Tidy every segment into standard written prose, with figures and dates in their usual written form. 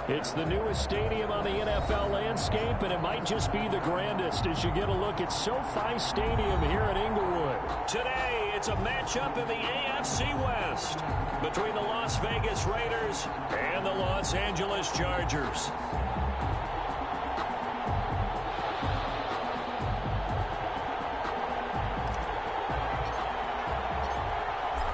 It's the newest stadium on the NFL landscape, and it might just be the grandest as you get a look at SoFi Stadium here at Inglewood. Today, it's a matchup in the AFC West between the Las Vegas Raiders and the Los Angeles Chargers.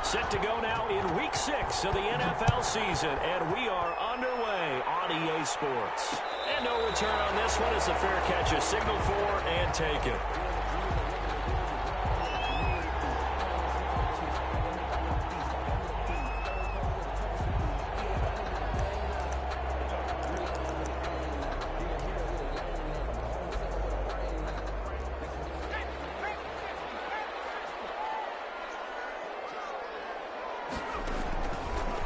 Set to go now in Week 6 of the NFL season, and we are underway on EA Sports. And no return on this one as the fair catch is signaled for and taken.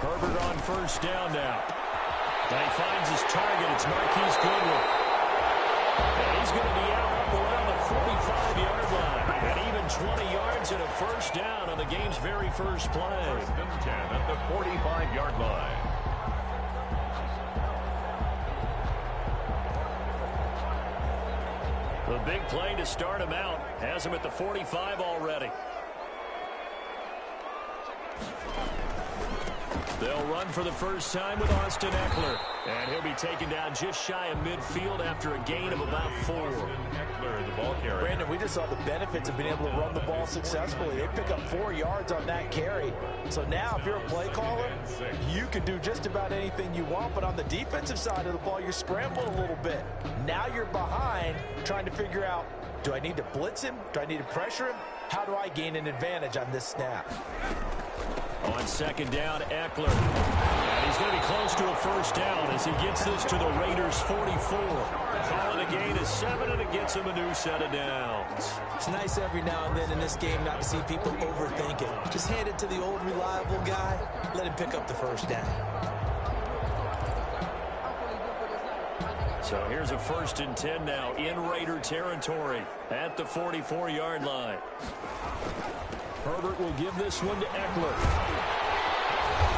Herbert on first down now. And he finds his target. It's Marquise Goodwin. And he's going to be out up around the 45-yard line. And even 20 yards and a first down on the game's very first play. First and 10 at the 45-yard line. The big play to start him out. Has him at the 45 already. They'll run for the first time with Austin Eckler. And he'll be taken down just shy of midfield after a gain of about 4. Eckler, the ball carrier. Brandon, we just saw the benefits of being able to run the ball successfully. They pick up 4 yards on that carry. So now if you're a play caller, you can do just about anything you want. But on the defensive side of the ball, you're scrambling a little bit. Now you're behind trying to figure out, do I need to blitz him? Do I need to pressure him? How do I gain an advantage on this snap? On second down, Eckler. And he's going to be close to a first down as he gets this to the Raiders' 44. Calling a gain of 7, and it gets him a new set of downs. It's nice every now and then in this game not to see people overthink it. Just hand it to the old reliable guy. Let him pick up the first down. So here's a first and 10 now in Raider territory at the 44-yard line. Herbert will give this one to Eckler.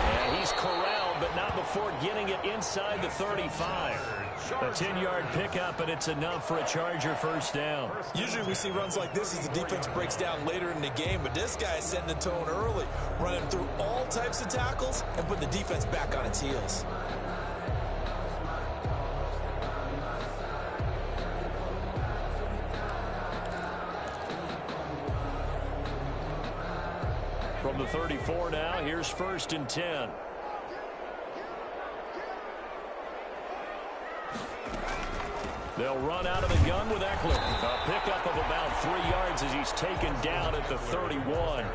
And he's corralled, but not before getting it inside the 35. A 10-yard pickup, and it's enough for a Charger first down. Usually we see runs like this as the defense breaks down later in the game, but this guy is setting the tone early, running through all types of tackles and putting the defense back on its heels. From the 34 now, here's first and 10. They'll run out of the gun with Eckler. A pickup of about 3 yards as he's taken down at the 31.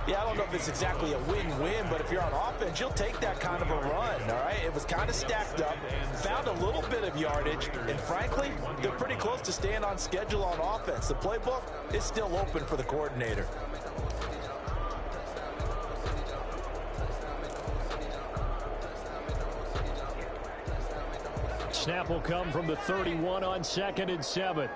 Yeah, I don't know if it's exactly a win-win, but if you're on offense, you'll take that kind of a run, all right? It was kind of stacked up, found a little bit of yardage, and frankly, they're pretty close to staying on schedule on offense. The playbook is still open for the coordinator. Snap will come from the 31 on second and 7.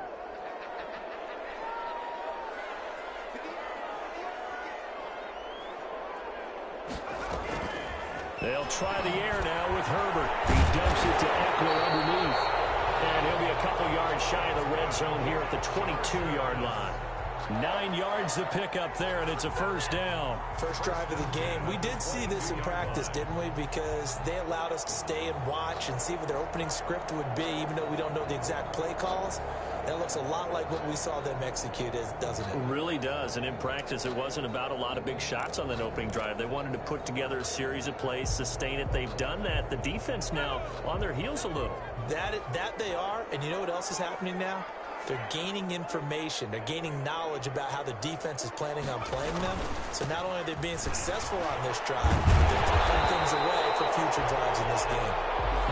They'll try the air now with Herbert. He dumps it to Eckler underneath. And he'll be a couple yards shy of the red zone here at the 22-yard line. 9 yards to pick up there, and it's a first down. First drive of the game. We did see this in practice, didn't we? Because they allowed us to stay and watch and see what their opening script would be, even though we don't know the exact play calls. That looks a lot like what we saw them execute, doesn't it? It really does, and in practice, it wasn't about a lot of big shots on that opening drive. They wanted to put together a series of plays, sustain it. They've done that. The defense now on their heels a little. That they are, and you know what else is happening now? They're gaining information. They're gaining knowledge about how the defense is planning on playing them. So not only are they being successful on this drive, they're throwing things away for future drives in this game.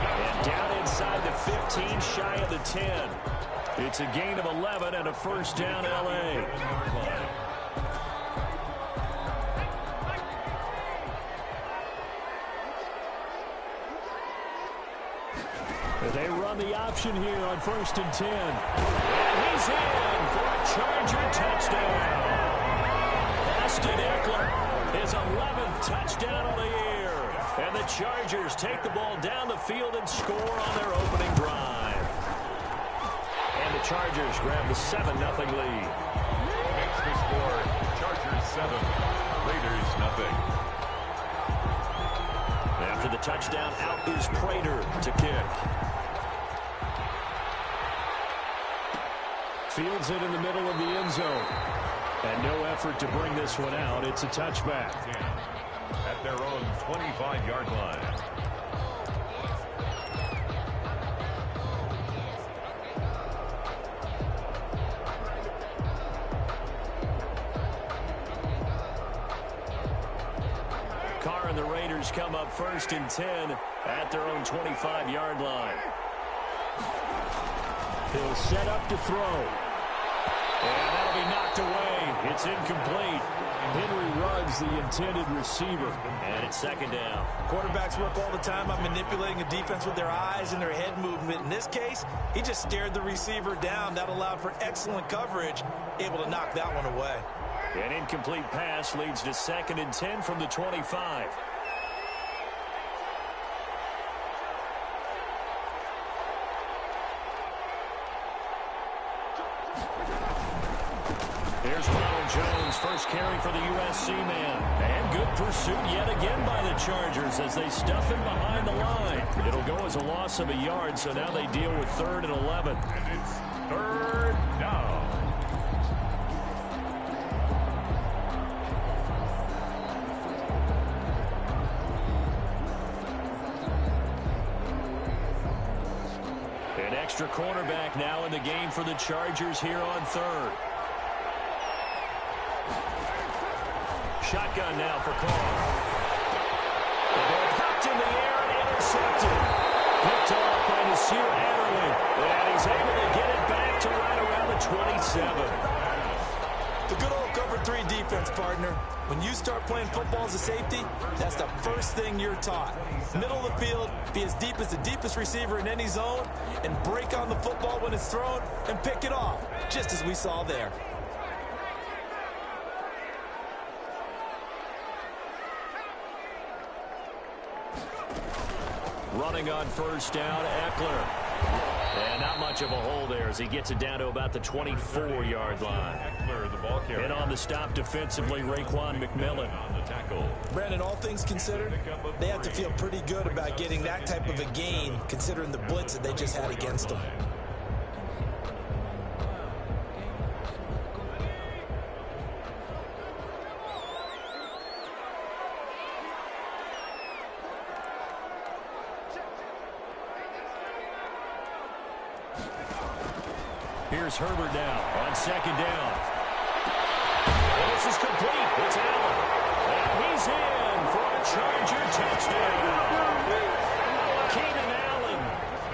And down inside the 15, shy of the 10. It's a gain of 11 and a first down, L.A. They run the option here on first and 10. And he's in for a Charger touchdown. Austin Eckler, his 11th touchdown of the year. And the Chargers take the ball down the field and score on their opening drive. And the Chargers grab the 7-0 lead. Makes the score, Chargers 7, Raiders 0. After the touchdown, out is Prater to kick. Fields it in the middle of the end zone. And no effort to bring this one out. It's a touchback. At their own 25-yard line. Carr and the Raiders come up 1st and 10 at their own 25-yard line. He'll set up to throw. And that'll be knocked away. It's incomplete. Henry Ruggs, the intended receiver. And it's 2nd down. Quarterbacks work all the time on manipulating a defense with their eyes and their head movement. In this case, he just stared the receiver down. That allowed for excellent coverage, able to knock that one away. An incomplete pass leads to 2nd and 10 from the 25. Here's Ronald Jones, first carry for the USC man. And good pursuit yet again by the Chargers as they stuff him behind the line. It'll go as a loss of a yard, so now they deal with 3rd and 11. And it's 3rd down. An extra cornerback now in the game for the Chargers here on 3rd. Shotgun now for Carr. The ball popped in the air and intercepted. Picked off by Nasir Adderley. And he's able to get it back to right around the 27. The good old cover 3 defense, partner. When you start playing football as a safety, that's the first thing you're taught. Middle of the field, be as deep as the deepest receiver in any zone, and break on the football when it's thrown and pick it off, just as we saw there. Running on 1st down, Eckler. And not much of a hole there as he gets it down to about the 24-yard line. Eckler, the ball carrier. And on the stop defensively, Raekwon McMillan. On the tackle. Brandon, all things considered, they have to feel pretty good about getting that type of a gain, considering the blitz that they just had against them. Here's Herbert now on 2nd down. And this is complete. It's Allen. And he's in for a Charger touchdown. Keenan Allen,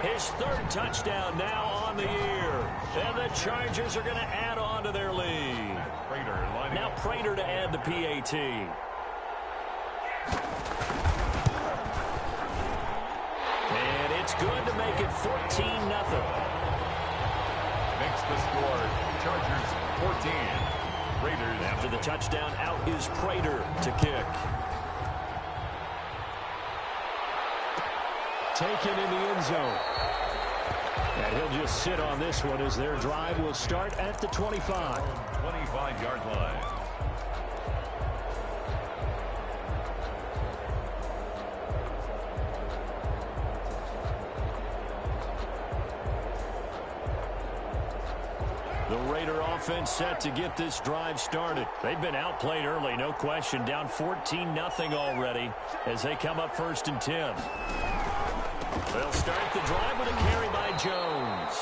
his 3rd touchdown now on the year. And the Chargers are going to add on to their lead. Now Prater to add the PAT. And it's good to make it 14-0. Makes the score, Chargers 14, Raiders. After the touchdown, out is Prater to kick. Taken in the end zone. And he'll just sit on this one as their drive will start at the 25. 25-yard line. The Raider offense set to get this drive started. They've been outplayed early, no question. Down 14-0 already as they come up 1st and 10. They'll start the drive with a carry by Jones.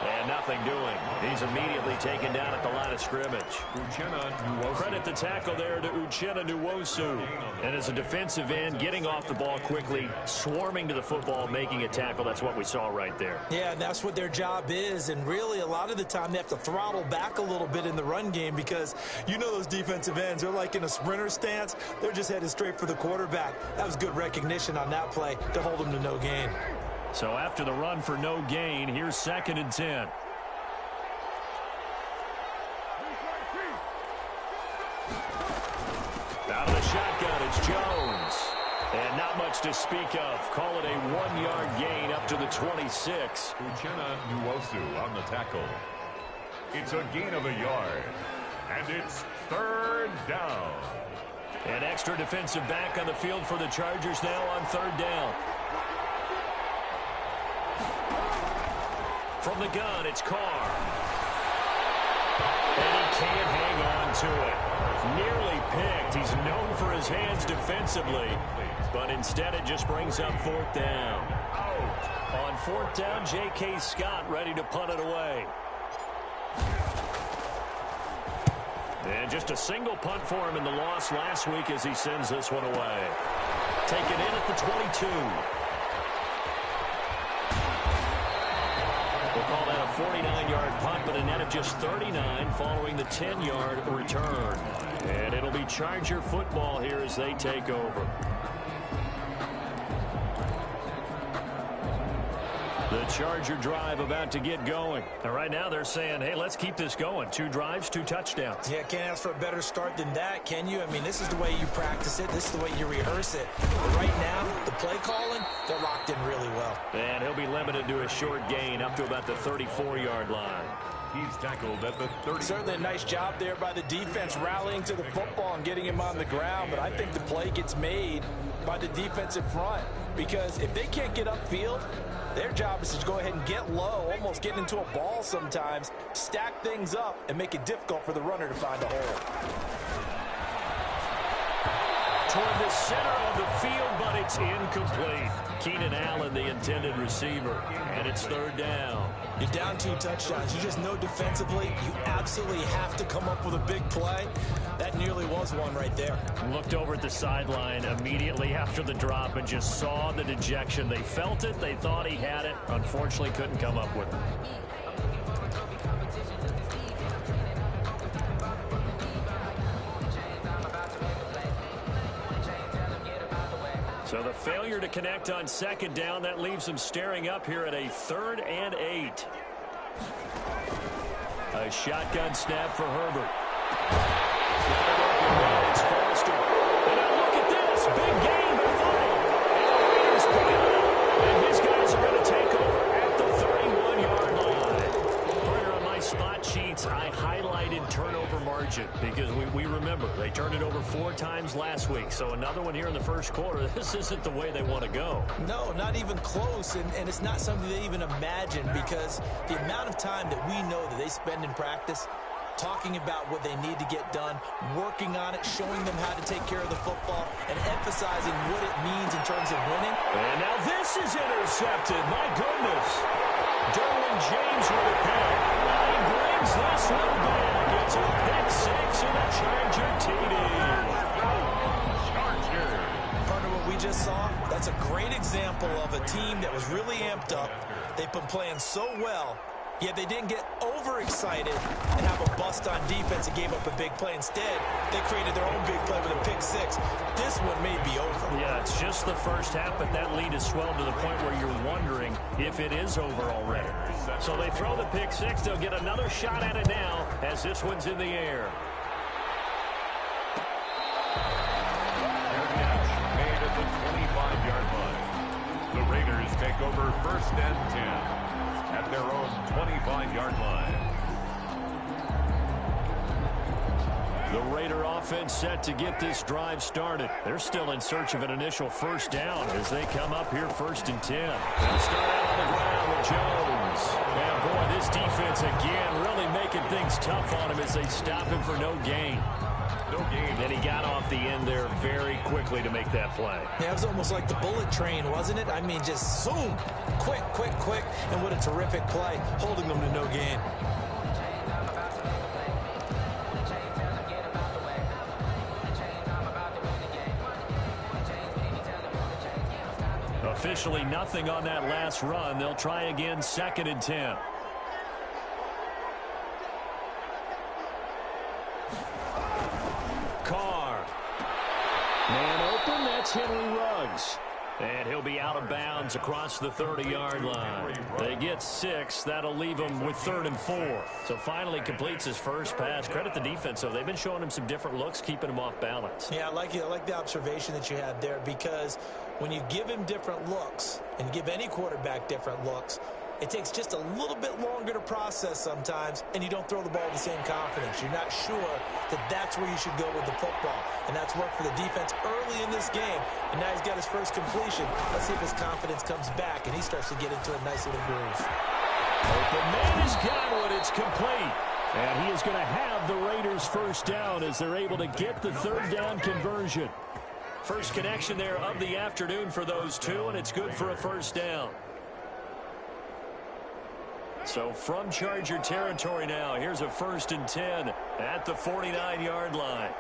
And nothing doing. He's immediately taken down at the line of scrimmage. Credit the tackle there to Uchenna Nwosu. And as a defensive end, getting off the ball quickly, swarming to the football, making a tackle. That's what we saw right there. Yeah, and that's what their job is. And really, a lot of the time, they have to throttle back a little bit in the run game because you know those defensive ends, they're like in a sprinter stance. They're just headed straight for the quarterback. That was good recognition on that play to hold them to no gain. So after the run for no gain, here's 2nd and 10. Out of the shotgun, it's Jones. And not much to speak of. Call it a 1-yard gain up to the 26. Uchenna Nwosu on the tackle. It's a gain of a yard. And it's third down. An extra defensive back on the field for the Chargers now on third down. From the gun, it's Carr. And he can't hang on to it. Nearly picked. He's known for his hands defensively. But instead it just brings up fourth down. On fourth down, J.K. Scott ready to punt it away. And just a single punt for him in the loss last week as he sends this one away. Taken in at the 22. We'll call that a 49-yard punt, but a net of just 39 following the 10-yard return. And it'll be Charger football here as they take over. The Charger drive about to get going. And right now they're saying, hey, let's keep this going. 2 drives, 2 touchdowns. Yeah, can't ask for a better start than that, can you? I mean, this is the way you practice it. This is the way you rehearse it. But right now, the play calling, they're locked in really well. And he'll be limited to a short gain up to about the 34-yard line. He's tackled at the 30. Certainly a nice job there by the defense rallying to the football and getting him on the ground. But I think the play gets made by the defensive front. Because if they can't get upfield, their job is to go ahead and get low, almost get into a ball sometimes, stack things up, and make it difficult for the runner to find a hole. Toward the center of the field, but it's incomplete. Keenan Allen, the intended receiver, and it's third down. You're down 2 touchdowns. You just know defensively you absolutely have to come up with a big play. That nearly was one right there. Looked over at the sideline immediately after the drop and just saw the dejection. They felt it. They thought he had it. Unfortunately, couldn't come up with it. So the failure to connect on second down, that leaves them staring up here at a 3rd and 8. A shotgun snap for Herbert. It's Foster. And now look at this. Big game by Fuddy. And the Raiders pick it up. And his guys are going to take over at the 31-yard line. Partner, on my spot sheets, I highlighted turnover margin because we remember they turned it over 4 times last week. So another one here in the first quarter. This isn't the way they want to go. No, not even close. And it's not something they even imagine because the amount of time that we know that they spend in practice talking about what they need to get done, working on it, showing them how to take care of the football, and emphasizing what it means in terms of winning. And now this is intercepted. My goodness. Derwin James with a pick. He brings this one back. It's a pick 6 and a Charger TD. Partner, what we just saw, that's a great example of a team that was really amped up. They've been playing so well. Yet they didn't get overexcited and have a bust on defense and gave up a big play. Instead, they created their own big play with a pick 6. This one may be over. Yeah, it's just the first half, but that lead has swelled to the point where you're wondering if it is over already. So they throw the pick 6. They'll get another shot at it now as this one's in the air. Made at the 25-yard line. The Raiders take over 1st and 10. At their own 25-yard line. The Raider offense set to get this drive started. They're still in search of an initial first down as they come up here 1st and 10. They'll start out on the ground with Jones. And boy, this defense again really making things tough on him as they stop him for no gain. And he got off the end there very quickly to make that play. Yeah, it was almost like the bullet train, wasn't it? I mean, just zoom, quick, quick, quick, and what a terrific play, holding them to no gain. Officially nothing on that last run. They'll try again 2nd and 10. Man open, that's Henry Ruggs. And he'll be out of bounds across the 30-yard line. They get 6. That'll leave him with 3rd and 4. So finally completes his first pass. Credit the defense, though. They've been showing him some different looks, keeping him off balance. Yeah, I like it. I like the observation that you had there, because when you give him different looks and you give any quarterback different looks, it takes just a little bit longer to process sometimes, and you don't throw the ball with the same confidence. You're not sure that that's where you should go with the football, and that's worked for the defense early in this game, and now he's got his first completion. Let's see if his confidence comes back, and he starts to get into a nice little groove. The man has got one. It's complete. And he is going to have the Raiders first down as they're able to get the 3rd down conversion. First connection there of the afternoon for those two, and it's good for a first down. So from Charger territory now, here's a 1st and 10 at the 49-yard line.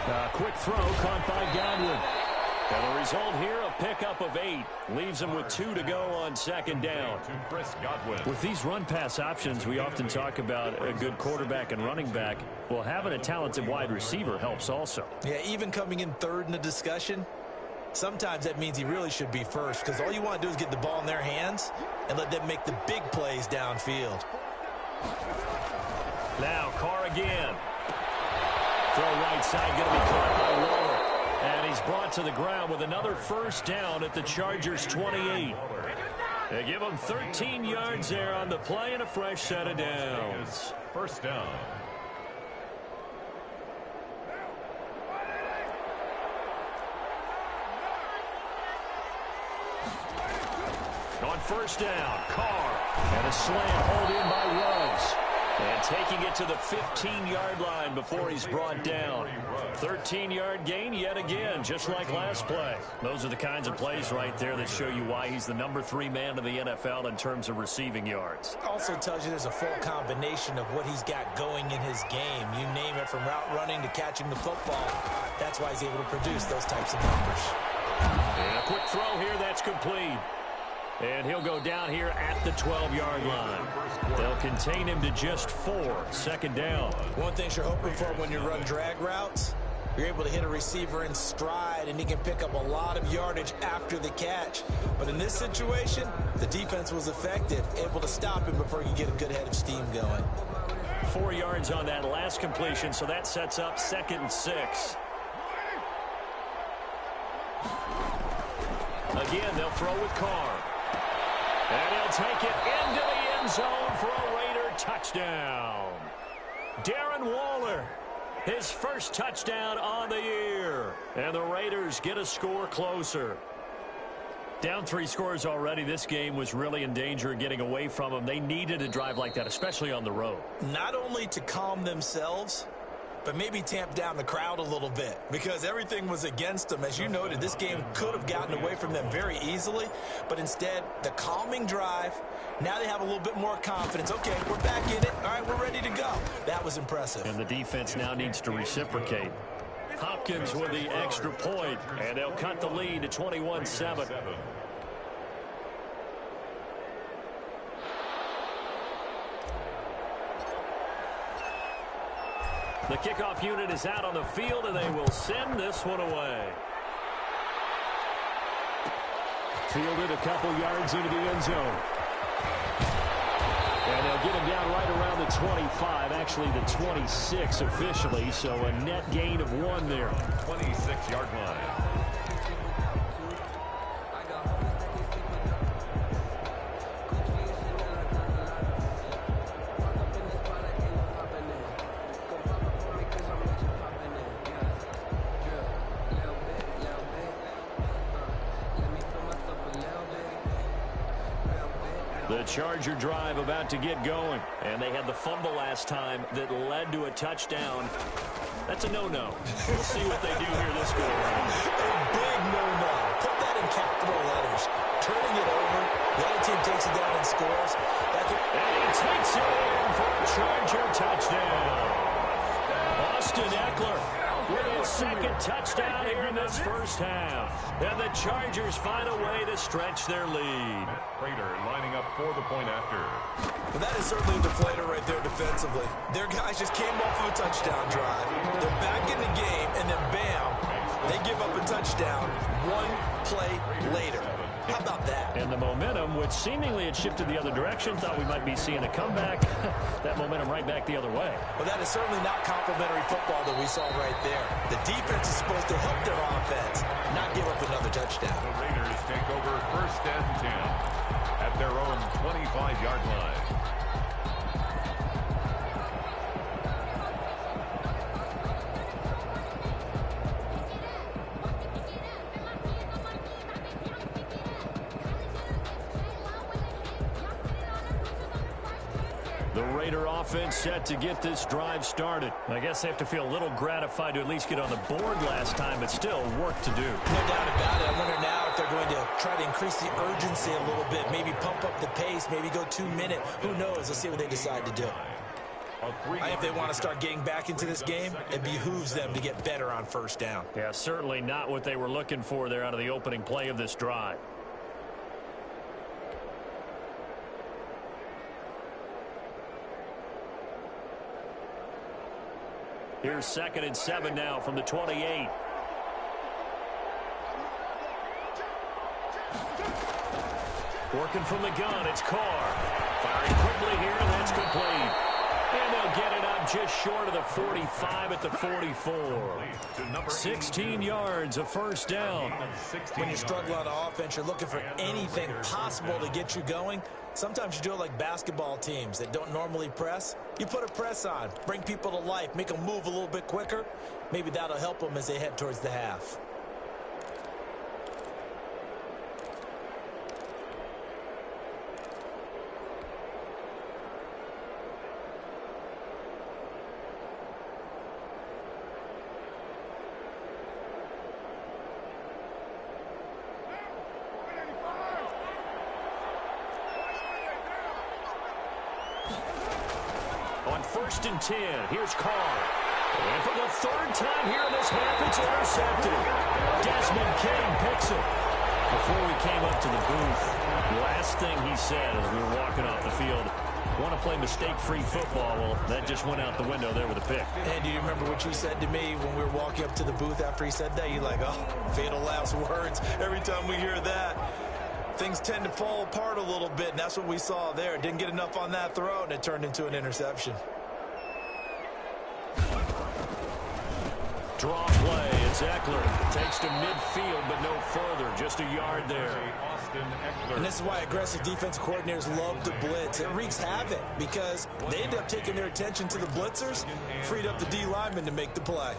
A quick throw caught by Godwin. And the result here, a pickup of 8. Leaves him with 2 to go on 2nd down. With these run-pass options, we often talk about a good quarterback and running back. Well, having a talented wide receiver helps also. Yeah, even coming in 3rd in the discussion, sometimes that means he really should be first, because all you want to do is get the ball in their hands and let them make the big plays downfield. Now, Carr again. Throw right side, going to be caught by Waller. And he's brought to the ground with another first down at the Chargers' 28. They give him 13 yards there on the play and a fresh set of downs. First down. On first down, Carr. And a slant hauled in by Ruggs. And taking it to the 15-yard line before he's brought down. 13-yard gain yet again, just like last play. Those are the kinds of plays right there that show you why he's the number 3 man in the NFL in terms of receiving yards. Also tells you there's a full combination of what he's got going in his game. You name it, from route running to catching the football. That's why he's able to produce those types of numbers. And a quick throw here, that's complete. And he'll go down here at the 12-yard line. They'll contain him to just 4. 2nd down. One thing you're hoping for when you run drag routes, you're able to hit a receiver in stride, and he can pick up a lot of yardage after the catch. But in this situation, the defense was effective, able to stop him before he could get a good head of steam going. 4 yards on that last completion, so that sets up 2nd and 6. Again, they'll throw with Carr. And he'll take it into the end zone for a Raider touchdown. Darren Waller, his first touchdown on the year. And the Raiders get a score closer. Down 3 scores already. This game was really in danger of getting away from them. They needed a drive like that, especially on the road. Not only to calm themselves, but maybe tamp down the crowd a little bit, because everything was against them. As you noted, this game could have gotten away from them very easily, but instead, the calming drive, now they have a little bit more confidence. Okay, we're back in it. All right, we're ready to go. That was impressive. And the defense now needs to reciprocate. Hopkins with the extra point, and they'll cut the lead to 21-7. The kickoff unit is out on the field, and they will send this one away. Fielded a couple yards into the end zone. And they'll get him down right around the 25, actually the 26 officially, so a net gain of 1 there. 26-yard line. The Charger drive about to get going. And they had the fumble last time that led to a touchdown. That's a no-no. We'll see what they do here this go around. A big no-no. Put that in capital letters. Turning it over. The other team takes it down and scores. And he takes it in for a Charger touchdown. Austin Eckler with his second touchdown here in this first half. And the Chargers find a way to stretch their lead. Prater lining up for the point after. Well, that is certainly a deflator right there defensively. Their guys just came off of a touchdown drive. They're back in the game, and then bam, they give up a touchdown one play later. How about that? And the momentum, which seemingly had shifted the other direction, thought we might be seeing a comeback. That momentum right back the other way. Well, that is certainly not complimentary football that we saw right there. The defense is supposed to help their offense, not give up another touchdown. The Raiders take over 1st and 10 at their own 25-yard line. The Raider offense set to get this drive started. I guess they have to feel a little gratified to at least get on the board last time, but still work to do. No doubt about it. I wonder now if they're going to try to increase the urgency a little bit, maybe pump up the pace, maybe go 2 minute. Who knows? Let's see what they decide to do. If they want to start getting back into this game, it behooves them to get better on 1st down. Yeah, certainly not what they were looking for there out of the opening play of this drive. Here's 2nd and 7 now from the 28. Working from the gun, it's Carr. Firing quickly here, and that's complete. And they'll get it up just short of the 45 at the 44. 16 yards, a 1st down. When you're struggling on offense, you're looking for anything possible to get you going. Sometimes you do it like basketball teams that don't normally press. You put a press on, bring people to life, make them move a little bit quicker. Maybe that'll help them as they head towards the half. On 1st and 10, here's Carr. And for the 3rd time here in this half, it's intercepted. Desmond King picks it. Before we came up to the booth, last thing he said as we were walking off the field, want to play mistake-free football. Well, that just went out the window there with a pick. And do you remember what you said to me when we were walking up to the booth after he said that? You're like, oh, fatal last words. Every time we hear that, things tend to fall apart a little bit, and that's what we saw there. Didn't get enough on that throw, and it turned into an interception. Draw play. It's Eckler. Takes to midfield, but no further. Just a yard there. And this is why aggressive defensive coordinators love to blitz. It wreaks havoc because they end up taking their attention to the blitzers, freed up the D lineman to make the play.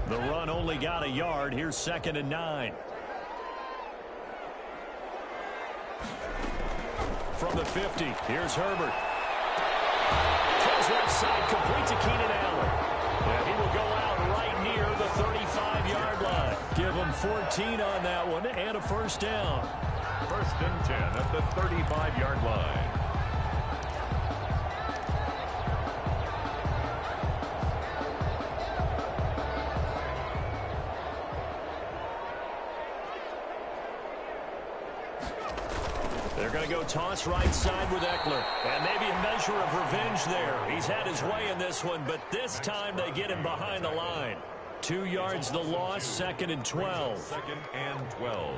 The run only got a yard. Here's 2nd and 9. From the 50, here's Herbert. Throws left side, complete to Keenan Allen. And he will go out right near the 35-yard line. Give him 14 on that one and a 1st down. 1st and 10 at the 35-yard line. They're going to go toss right side with Eckler. And maybe a measure of revenge there. He's had his way in this one, but this time they get him behind the line. 2 yards the loss, 2nd and 12. 2nd and 12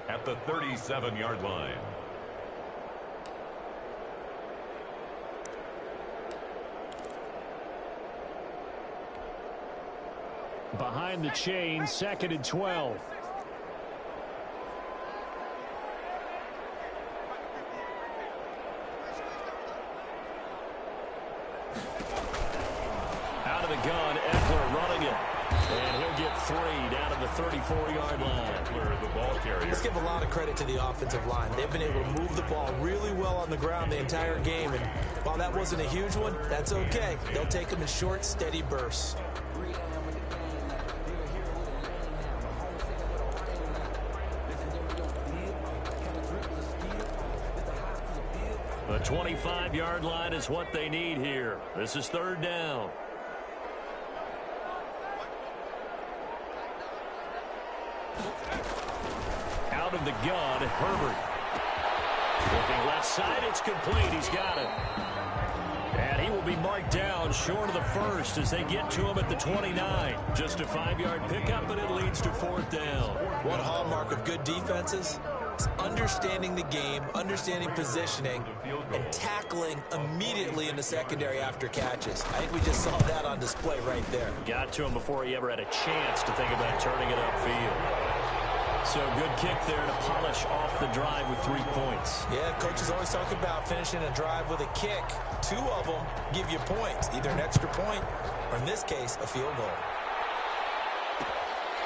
at the 37-yard line. Behind the chain, 2nd and 12. Out of the gun, Eckler running it. And he'll get 3 down to the 34-yard line. Eckler, the ball carrier. Let's give a lot of credit to the offensive line. They've been able to move the ball really well on the ground the entire game. And while that wasn't a huge one, that's okay. They'll take them in short, steady bursts. The 25-yard line is what they need here. This is third down. Out of the gun, Herbert. Looking left side, it's complete. He's got it. And he will be marked down short of the first as they get to him at the 29. Just a 5-yard pickup, and it leads to fourth down. One hallmark of good defenses is understanding the game, understanding positioning, and tackling immediately in the secondary after catches. I think we just saw that on display right there. Got to him before he ever had a chance to think about turning it upfield. So good kick there to polish off the drive with 3 points. Yeah, coaches always talk about finishing a drive with a kick. 2 of them give you points, either an extra point or, in this case, a field goal.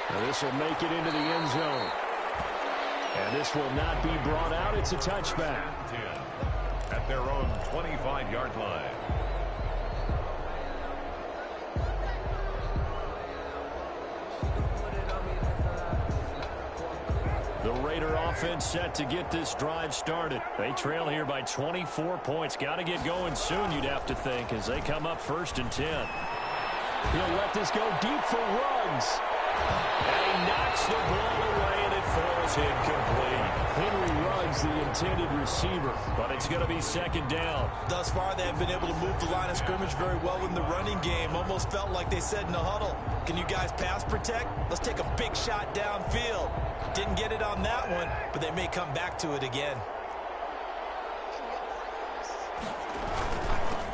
Now this will make it into the end zone. And this will not be brought out. It's a touchback. 10 at their own 25-yard line. The Raider offense set to get this drive started. They trail here by 24 points. Got to get going soon, you'd have to think, as they come up 1st and 10. He'll let this go deep for Ruggs. And he knocks the ball away, and it falls incomplete. Henry Ruggs, the intended receiver, but it's going to be 2nd down. Thus far, they have been able to move the line of scrimmage very well in the running game. Almost felt like they said in the huddle, can you guys pass protect? Let's take a big shot downfield. Didn't get it on that one, but they may come back to it again.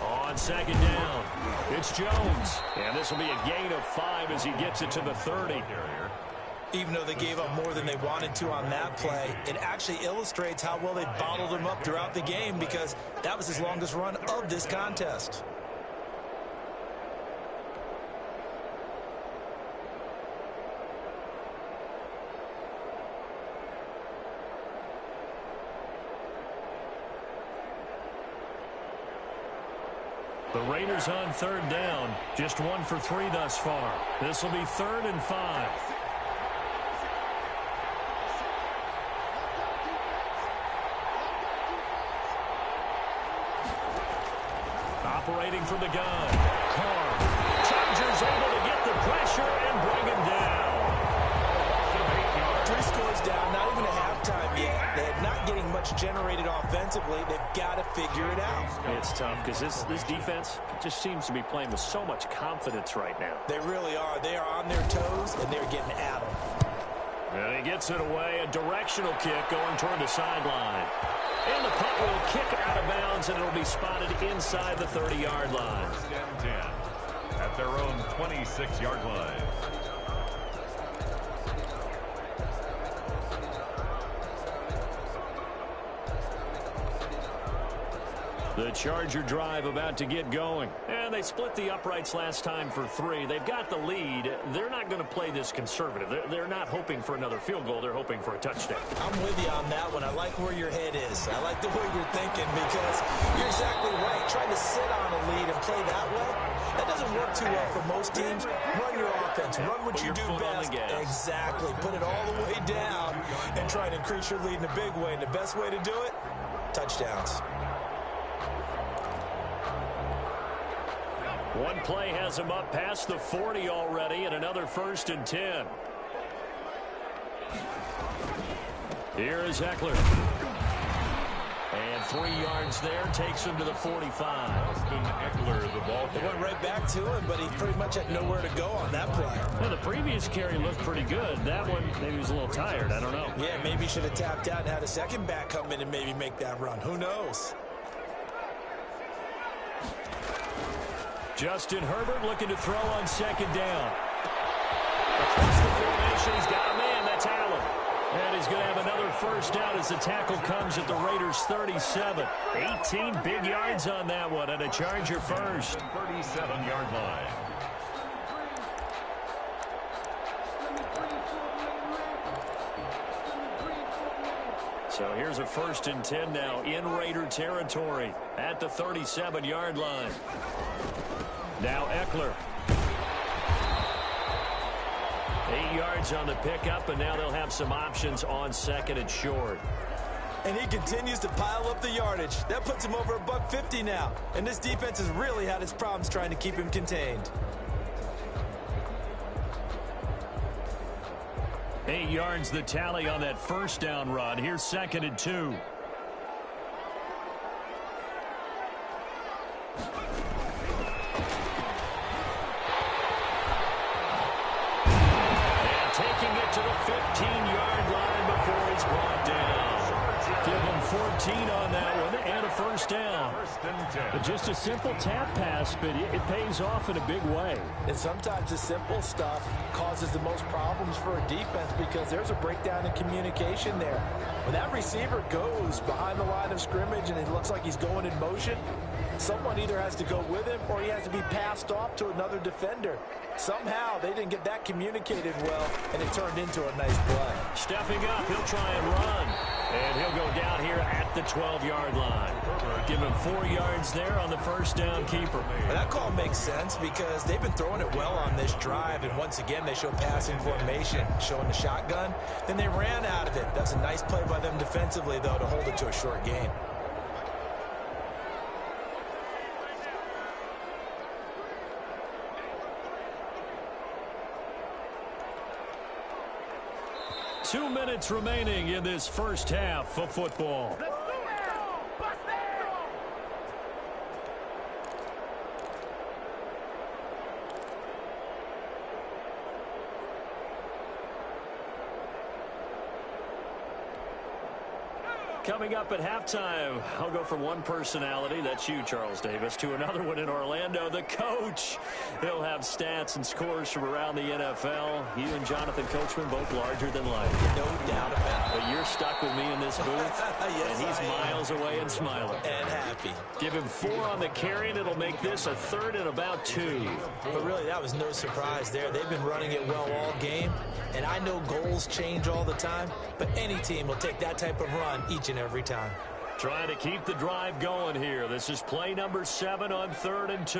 On 2nd down, it's Jones. And this will be a gain of 5 as he gets it to the 30. Even though they gave up more than they wanted to on that play, it actually illustrates how well they bottled him up throughout the game, because that was his longest run of this contest. The Raiders on 3rd down. Just 1 for 3 thus far. This will be 3rd and 5. Operating from the gun. Carr. Chargers able to get the pressure and bring him down. 3 scores down, not even a halftime yet. They're not getting much generated offensively. They've got to figure it out. It's tough because this defense just seems to be playing with so much confidence right now. They really are. They are on their toes, and they're getting at them. And he gets it away. A directional kick going toward the sideline. And the punt will kick out of bounds, and it'll be spotted inside the 30-yard line. 10 at their own 26-yard line. The Charger drive about to get going. And they split the uprights last time for 3. They've got the lead. They're not going to play this conservative. They're not hoping for another field goal. They're hoping for a touchdown. I'm with you on that one. I like where your head is. I like the way you're thinking, because you're exactly right. Trying to sit on a lead and play that way, that doesn't work too well for most teams. Run your offense. Run what you do best. Exactly. Put it all the way down and try to increase your lead in a big way. And the best way to do it, touchdowns. One play has him up past the 40 already, and another 1st and 10. Here is Eckler. And 3 yards there takes him to the 45. Austin Eckler, the ball They went right back to him, but he pretty much had nowhere to go on that play. Well, the previous carry looked pretty good. That one, maybe he was a little tired. I don't know. Yeah, maybe he should have tapped out and had a second back come in and maybe make that run. Who knows? Justin Herbert looking to throw on 2nd down. Across the formation, he's got a man. That's Allen. And he's going to have another 1st down as the tackle comes at the Raiders' 37. 18 big yards on that one, and a Charger first. 37-yard line. So here's a 1st and 10 now in Raider territory at the 37-yard line. Now Eckler. 8 yards on the pickup, and now they'll have some options on 2nd and short. And he continues to pile up the yardage. That puts him over $150 now. And this defense has really had its problems trying to keep him contained. 8 yards the tally on that first down run. Here's 2nd and 2. And taking it to the 15-yard line before he's brought down. Give him 14 on that one and a first down. But just a simple tap pass, but it pays off in a big way. And sometimes the simple stuff causes the most problems for a defense because there's a breakdown in communication there. When that receiver goes behind the line of scrimmage and it looks like he's going in motion, someone either has to go with him or he has to be passed off to another defender. Somehow they didn't get that communicated well, and it turned into a nice play. Stepping up, he'll try and run. And he'll go down here at the 12-yard line. Give him 4 yards there on the first down keeper. Well, that call makes sense because they've been throwing it well on this drive, and once again they show passing formation, showing the shotgun. Then they ran out of it. That's a nice play by them defensively, though, to hold it to a short gain. Two minutes remaining in this first half of football. Coming up at halftime, I'll go from one personality, that's you, Charles Davis, to another one in Orlando, the coach. He'll have stats and scores from around the NFL. You and Jonathan Coachman, both larger than life. No doubt about it. But you're stuck with me in this booth, yes, and he's miles away and smiling. And happy. Give him 4 on the carry, and it'll make this a 3rd and about 2. But really, that was no surprise there. They've been running it well all game, and I know goals change all the time, but any team will take that type of run each and every time. Trying to keep the drive going here. This is play number 7 on 3rd and 2.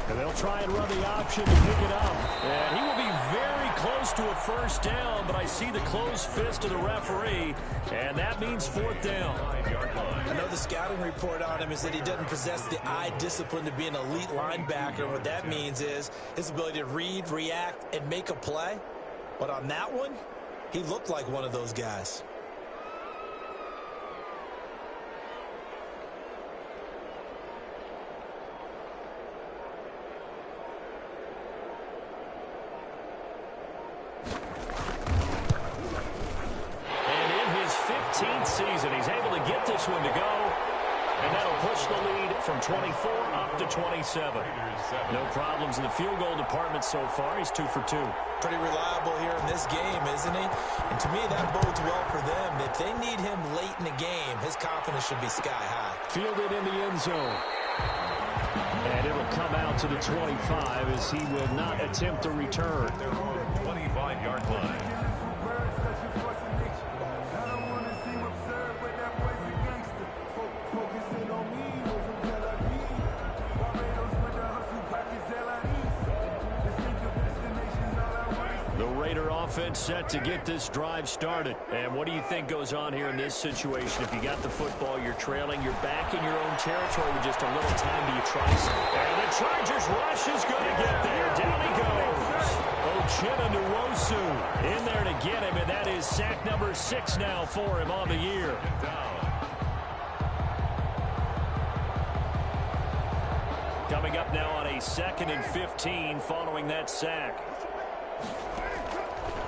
And they'll try and run the option to pick it up. And he will be very close to a first down, but I see the closed fist of the referee, and that means 4th down. I know the scouting report on him is that he doesn't possess the eye discipline to be an elite linebacker. What that means is his ability to read, react, and make a play. But on that one, he looked like one of those guys. And in his 15th season, he's able to get this one to go. And that'll push the lead from 24 up to 27. No problems in the field goal department so far. He's 2 for 2. Pretty reliable here in this game, isn't he? And to me, that bodes well for them. If they need him late in the game, his confidence should be sky high. Fielded in the end zone. And it'll come out to the 25 as he will not attempt a return. Their own 25-yard line. Offense set to get this drive started. And what do you think goes on here in this situation? If you got the football, you're trailing, you're back in your own territory with just a little time. Do you try something? And the Chargers rush is going to get there. Down he goes. Ochena Nwosu in there to get him, and that is sack number 6 now for him on the year. Coming up now on a 2nd and 15 following that sack.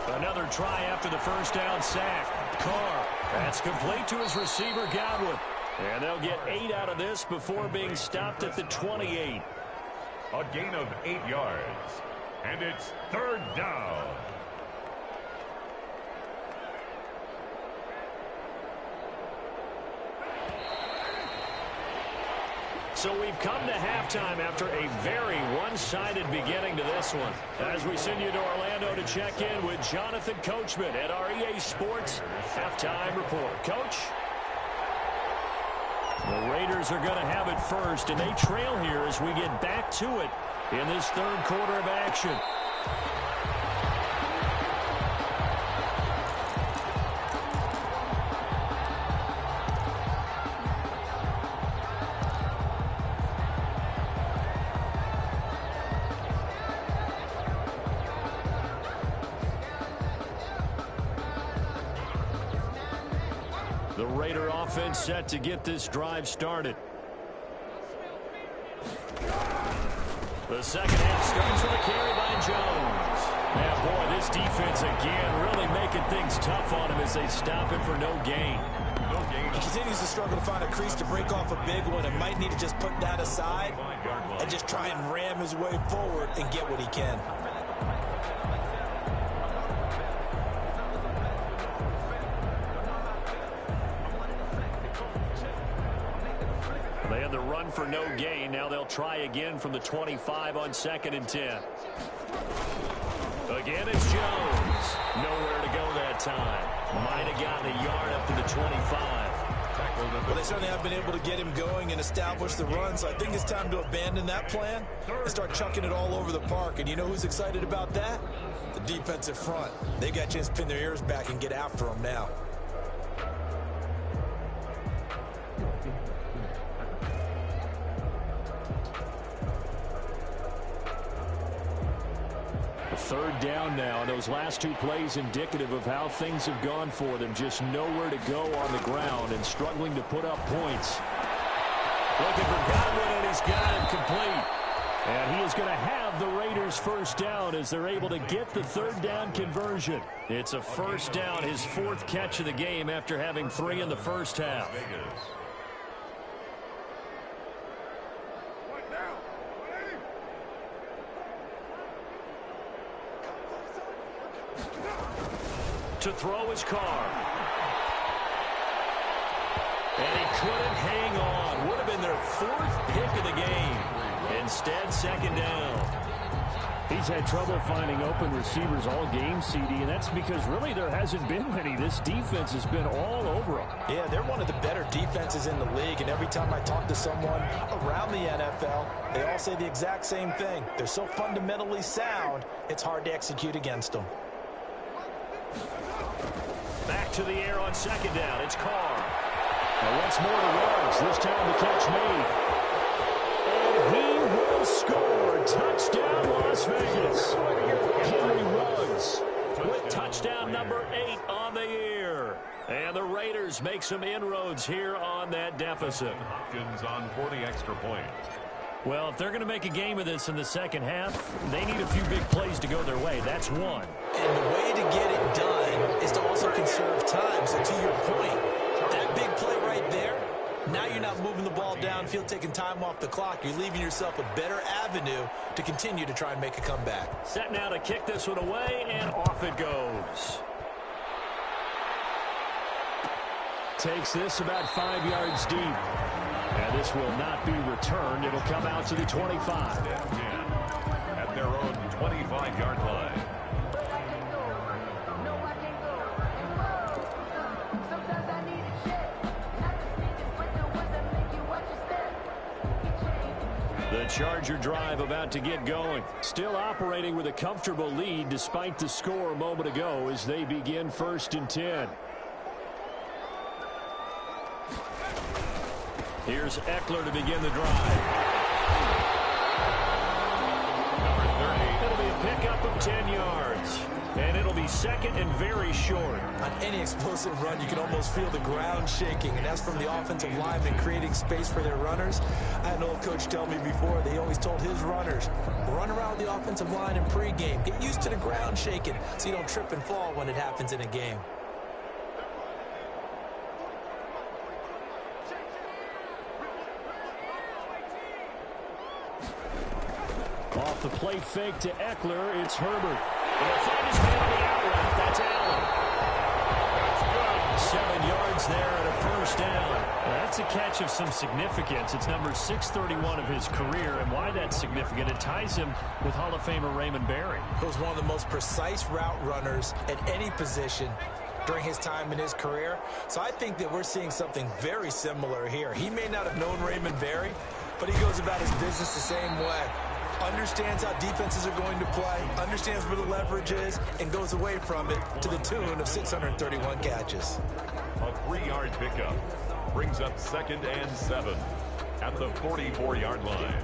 Another try after the first down sack. Carr, that's complete to his receiver, Godwin. And they'll get 8 out of this before being stopped at the 28. A gain of 8 yards. And it's 3rd down. So we've come to halftime after a very one-sided beginning to this one. As we send you to Orlando to check in with Jonathan Coachman at our EA Sports Halftime Report. Coach? The Raiders are going to have it first, and they trail here as we get back to it in this 3rd quarter of action. The Raider offense set to get this drive started. The second half starts with a carry by Jones. Yeah, boy, this defense again really making things tough on him as they stop him for no gain. He continues to struggle to find a crease to break off a big one and might need to just put that aside and just try and ram his way forward and get what he can. They had the run for no gain. Now they'll try again from the 25 on 2nd and 10. Again, it's Jones. Nowhere to go that time. Might have gotten a yard up to the 25. Well, they certainly have been able to get him going and establish the run, so I think it's time to abandon that plan and start chucking it all over the park. And you know who's excited about that? The defensive front. They got a chance to pin their ears back and get after him now. Third down now, and those last two plays indicative of how things have gone for them. Just nowhere to go on the ground and struggling to put up points. Looking for Godwin, and he's got it complete. And he is going to have the Raiders first down as they're able to get the third down conversion. It's a first down, his 4th catch of the game after having 3 in the first half. To throw his Carr. And he couldn't hang on. Would have been their 4th pick of the game. Instead, 2nd down. He's had trouble finding open receivers all game, CD, and that's because really there hasn't been many. This defense has been all over him. Yeah, they're one of the better defenses in the league, and every time I talk to someone around the NFL, they all say the exact same thing. They're so fundamentally sound, it's hard to execute against them. Back to the air on 2nd down. It's Carr. And once more to Ruggs. This time the catch made. And he will score. Touchdown, Las Vegas. Henry Ruggs with touchdown number 8 on the year. And the Raiders make some inroads here on that deficit. Hopkins on 40 extra points. Well, if they're going to make a game of this in the second half, they need a few big plays to go their way. That's one. And the way to get it done is to also conserve time. So to your point, that big play right there, now you're not moving the ball downfield, taking time off the clock. You're leaving yourself a better avenue to continue to try and make a comeback. Set now to kick this one away, and off it goes. Takes this about 5 yards deep. And this will not be returned. It'll come out to the 25. At their own 25-yard line. The Charger drive about to get going. Still operating with a comfortable lead despite the score a moment ago as they begin 1st and 10. Here's Eckler to begin the drive. Number 30. It'll be a pickup of 10 yards. And it'll be 2nd and very short. On any explosive run, you can almost feel the ground shaking, and that's from the offensive linemen creating space for their runners. I had an old coach tell me before, they always told his runners, run around the offensive line in pregame. Get used to the ground shaking so you don't trip and fall when it happens in a game. Off the play fake to Eckler, it's Herbert. And he'll find his man on the out route. That's Allen. That's good. 7 yards there and a first down. Well, that's a catch of some significance. It's number 631 of his career, and why that's significant, it ties him with Hall of Famer Raymond Berry. He was one of the most precise route runners at any position during his time in his career. So I think that we're seeing something very similar here. He may not have known Raymond Berry, but he goes about his business the same way. Understands how defenses are going to play, understands where the leverage is, and goes away from it to the tune of 631 catches. A 3-yard pickup brings up 2nd and 7 at the 44-yard line.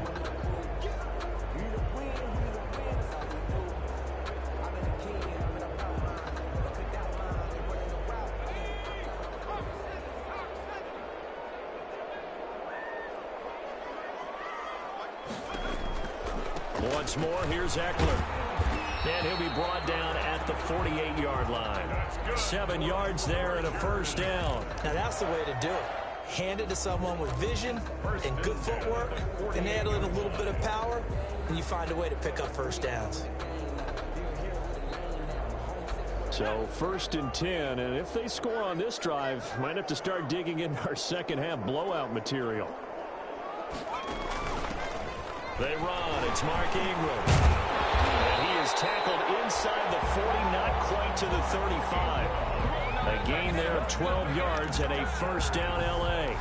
once more. Here's Eckler. And he'll be brought down at the 48-yard line. 7 yards there and a first down. Now that's the way to do it. Hand it to someone with vision and good footwork, and add in a little bit of power, and you find a way to pick up first downs. So 1st and 10, and if they score on this drive, might have to start digging in our second-half blowout material. They run. It's Mark Ingram. And he is tackled inside the 40, not quite to the 35. A gain there of 12 yards and a first down L.A.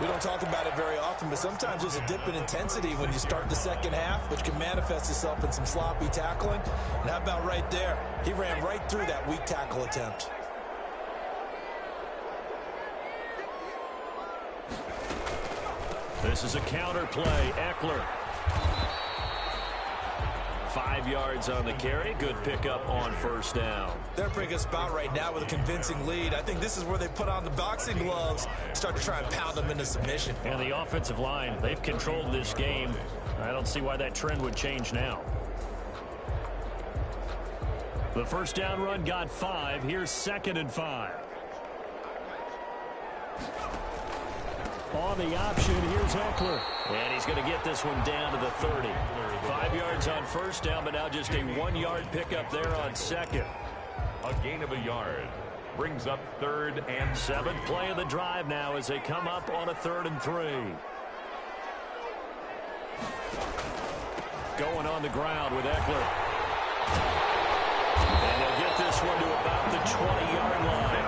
We don't talk about it very often, but sometimes there's a dip in intensity when you start the second half, which can manifest itself in some sloppy tackling. And how about right there? He ran right through that weak tackle attempt. This is a counter play. Eckler. 5 yards on the carry. Good pickup on first down. They're in a pretty good spot right now with a convincing lead. I think this is where they put on the boxing gloves, start to try and pound them into submission. And the offensive line, they've controlled this game. I don't see why that trend would change now. The first down run got 5. Here's 2nd and 5. On the option, here's Eckler. And he's going to get this one down to the 30. 5 yards on first down, but now just a 1-yard pickup there on second. A gain of a yard. Brings up 3rd and 7th play of the drive now as they come up on a 3rd and 3. Going on the ground with Eckler. And they'll get this one to about the 20-yard line.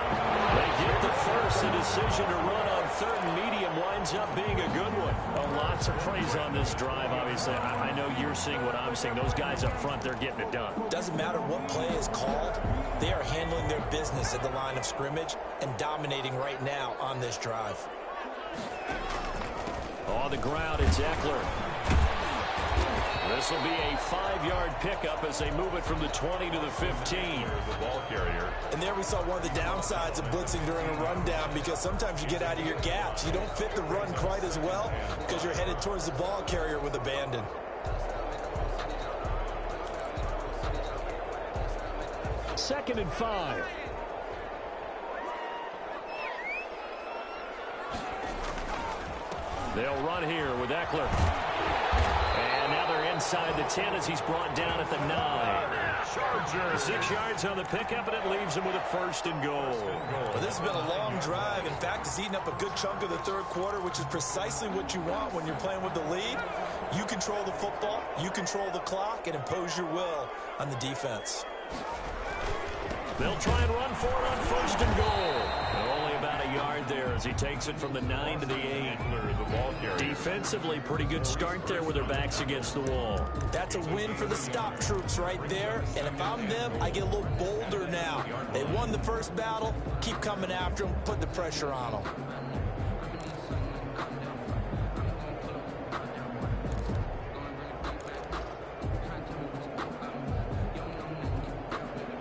They get the first. The decision to run on 3rd and medium winds up being a good one. Oh, lots of praise on this drive, obviously. I know you're seeing what I'm seeing. Those guys up front, they're getting it done. Doesn't matter what play is called. They are handling their business at the line of scrimmage and dominating right now on this drive. On the ground, it's Eckler. This will be a 5-yard pickup as they move it from the 20 to the 15. the ball carrier. And there we saw one of the downsides of blitzing during a rundown, because sometimes you get out of your gaps. You don't fit the run quite as well because you're headed towards the ball carrier with abandon. Second and 5. They'll run here with Eckler. And now they're inside the 10 as he's brought down at the 9. 6 yards on the pickup, and it leaves him with a 1st and goal. Well, this has been a long drive. In fact, it's eaten up a good chunk of the 3rd quarter, which is precisely what you want when you're playing with the lead. You control the football, you control the clock, and impose your will on the defense. They'll try and run for it on 1st and goal. And only about a yard there as he takes it from the 9 to the 8. Defensively, pretty good start there with their backs against the wall. That's a win for the stop troops right there. And if I'm them, I get a little bolder now. They won the first battle. Keep coming after them. Put the pressure on them.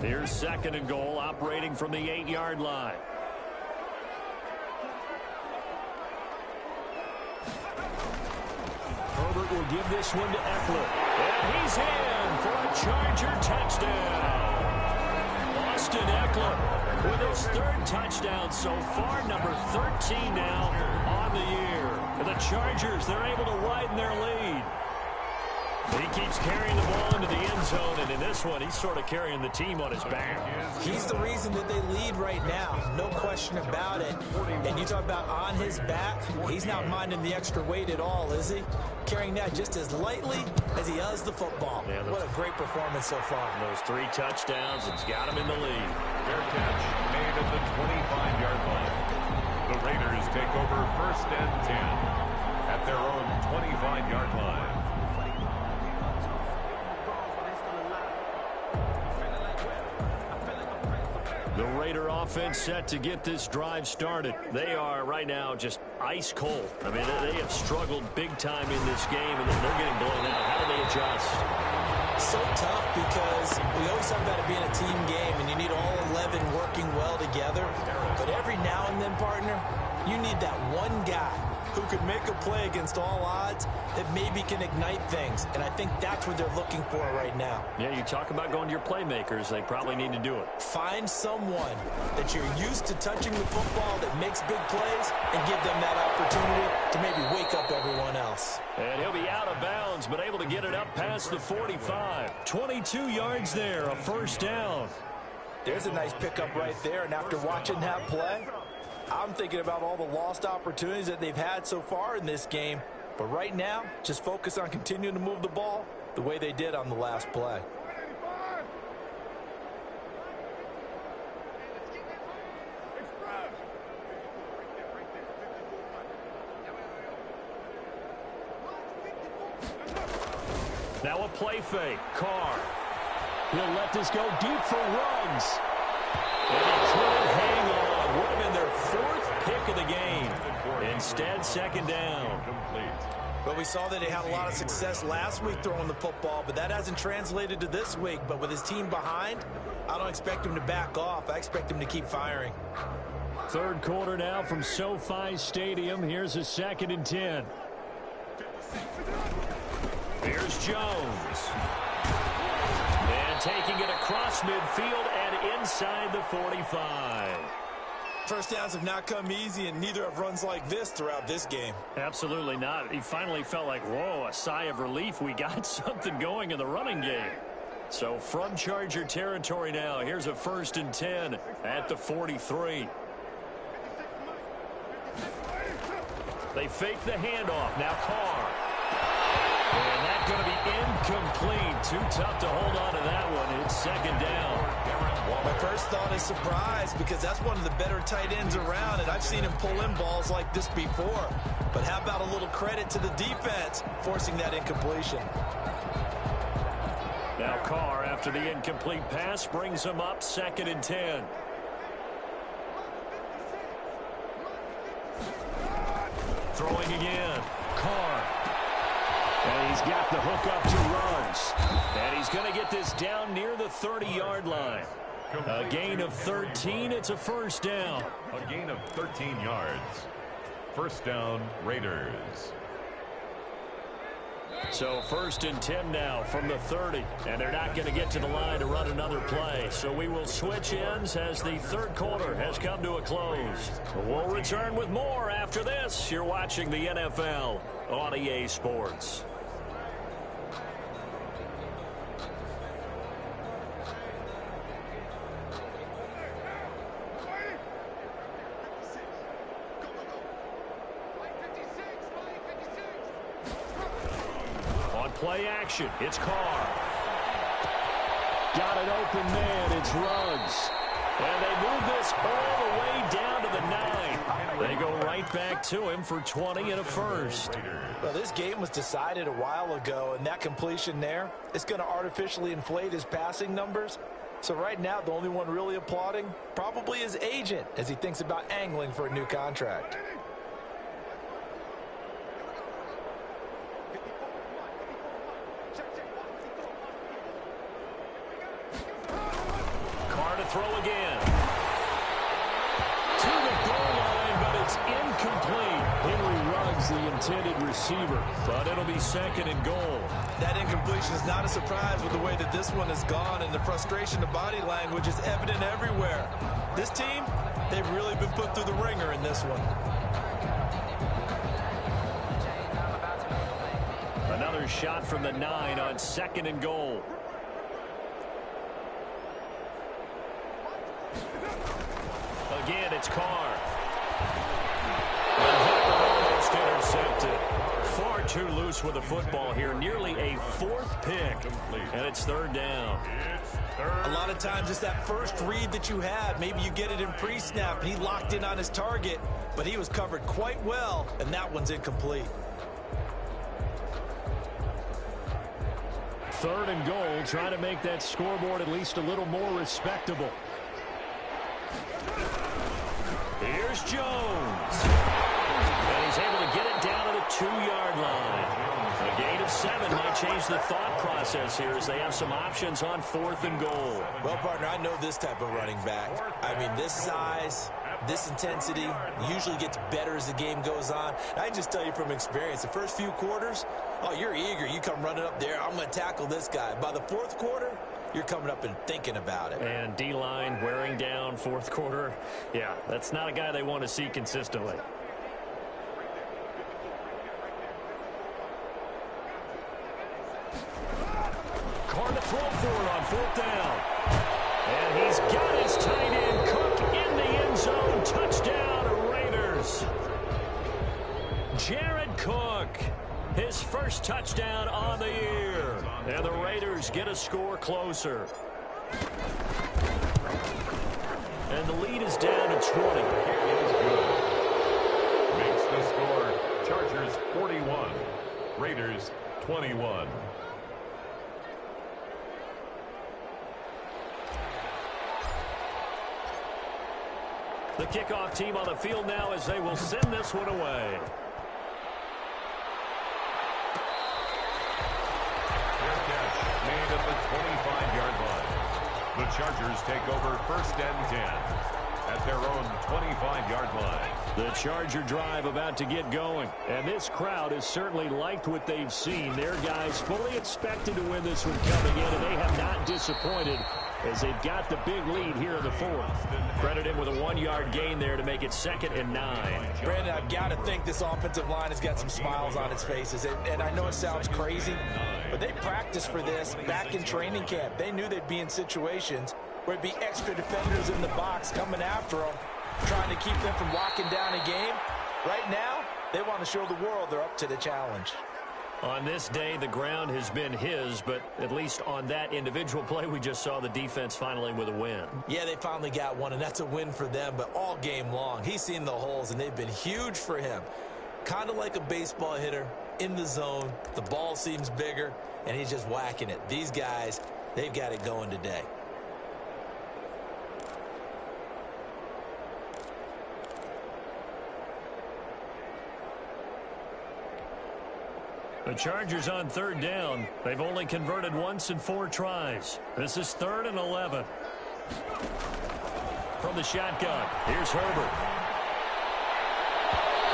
Here's 2nd and goal, operating from the 8-yard line. Herbert will give this one to Eckler. And he's in for a Charger touchdown. Austin Eckler with his 3rd touchdown so far, number 13 now on the year. And the Chargers, they're able to widen their lead. He keeps carrying the ball into the end zone, and in this one, he's sort of carrying the team on his back. He's the reason that they lead right now, no question about it. And you talk about on his back, he's not minding the extra weight at all, is he? Carrying that just as lightly as he does the football. Yeah, what a great performance so far. Those 3 touchdowns, it's got him in the lead. Fair catch made at the 25-yard line. The Raiders take over 1st and 10 at their own 25-yard line. The Raider offense set to get this drive started. They are right now just ice cold. I mean, they have struggled big time in this game, and they're getting blown out. How do they adjust? So tough, because we always talk about it being a team game, and you need all 11 working well together. But every now and then, partner, You need that one guy who could make a play against all odds that maybe can ignite things. And I think that's what they're looking for right now. Yeah, you talk about going to your playmakers. They probably need to do it. Find someone that you're used to touching the football that makes big plays and give them that opportunity to maybe wake up everyone else. And he'll be out of bounds, but able to get it up past the 45. 22 yards there, a first down. There's a nice pickup right there, and after watching that play, I'm thinking about all the lost opportunities that they've had so far in this game. But right now, just focus on continuing to move the ball the way they did on the last play. Now a play fake. Carr. He'll let this go deep for Ruggs. And he couldn't hang on. Would have been their fourth pick of the game. Instead, second down. But we saw that he had a lot of success last week throwing the football, but that hasn't translated to this week. But with his team behind, I don't expect him to back off. I expect him to keep firing. Third quarter now from SoFi Stadium. Here's a 2nd and 10. Here's Jones. And taking it across midfield and inside the 45. First downs have not come easy, and neither have runs like this throughout this game. Absolutely not. He finally felt like, whoa, a sigh of relief. We got something going in the running game. So from Charger territory now, here's a 1st and 10 at the 43. They fake the handoff. Now Carr. And that's going to be incomplete. Too tough to hold on to that one. It's second down. My first thought is surprise, because that's one of the better tight ends around, and I've seen him pull in balls like this before. But how about a little credit to the defense forcing that incompletion? Now Carr, after the incomplete pass, brings him up 2nd and 10. Throwing again. Carr. And he's got the hook up to Ruggs. And he's going to get this down near the 30-yard line. A gain of 13. It's a first down. A gain of 13 yards. First down, Raiders. So 1st and 10 now from the 30. And they're not going to get to the line to run another play. So we will switch ends as the third quarter has come to a close. We'll return with more after this. You're watching the NFL on EA Sports. Play action. It's Carr. Got an open man. It's Ruggs. And they move this all the way down to the 9. They go right back to him for 20 and a first. Well, this game was decided a while ago, and that completion there is going to artificially inflate his passing numbers. So right now, the only one really applauding probably his agent as he thinks about angling for a new contract. Throw again. To the goal line, but it's incomplete. Henry Ruggs, the intended receiver. But it'll be 2nd and goal. That incompletion is not a surprise with the way that this one has gone, and the frustration of body language is evident everywhere. This team, they've really been put through the ringer in this one. Another shot from the 9 on 2nd and goal. Again, it's Carr. Almost intercepted. Far too loose with the football here. Nearly a 4th pick. And it's 3rd down. A lot of times it's that first read that you had. Maybe you get it in pre-snap, and he locked in on his target, but he was covered quite well, and that one's incomplete. 3rd and goal, trying to make that scoreboard at least a little more respectable. Here's Jones. And he's able to get it down to the 2-yard line. A gain of 7 might change the thought process here as they have some options on 4th and goal. Well, partner, I know this type of running back. I mean, this size, This intensity usually gets better as the game goes on. And I can just tell you from experience, the first few quarters, oh, you're eager. You come running up there, I'm going to tackle this guy. By the fourth quarter, you're coming up and thinking about it. And D-line wearing down fourth quarter. Yeah, that's not a guy they want to see consistently. Carr to throw for it on fourth down. And he's got his tight end, Cook, in the end zone. Touchdown, Raiders. Jared Cook, his first touchdown on the year. And the Raiders get a score closer. And the lead is down to 20. Makes the score Chargers 41, Raiders 21. The kickoff team on the field now as they will send this one away. Fair catch made at the 25-yard line. The Chargers take over first and 10 at their own 25-yard line. The Charger drive about to get going. And this crowd has certainly liked what they've seen. Their guys fully expected to win this one coming in, and they have not disappointed as they've got the big lead here in the fourth. Credit him with a 1-yard gain there to make it 2nd and 9. Brandon, I've got to think this offensive line has got some smiles on its faces. And I know it sounds crazy, but they practiced for this back in training camp. They knew they'd be in situations where it'd be extra defenders in the box coming after them, trying to keep them from locking down a game. Right now, they want to show the world they're up to the challenge. On this day, the ground has been his, but at least on that individual play, we just saw the defense finally with a win. Yeah, they finally got one, and that's a win for them, but all game long, he's seen the holes, and they've been huge for him. Kind of like a baseball hitter in the zone. The ball seems bigger, and he's just whacking it. These guys, they've got it going today. The Chargers on 3rd down. They've only converted once in 4 tries. This is 3rd and 11. From the shotgun, here's Herbert.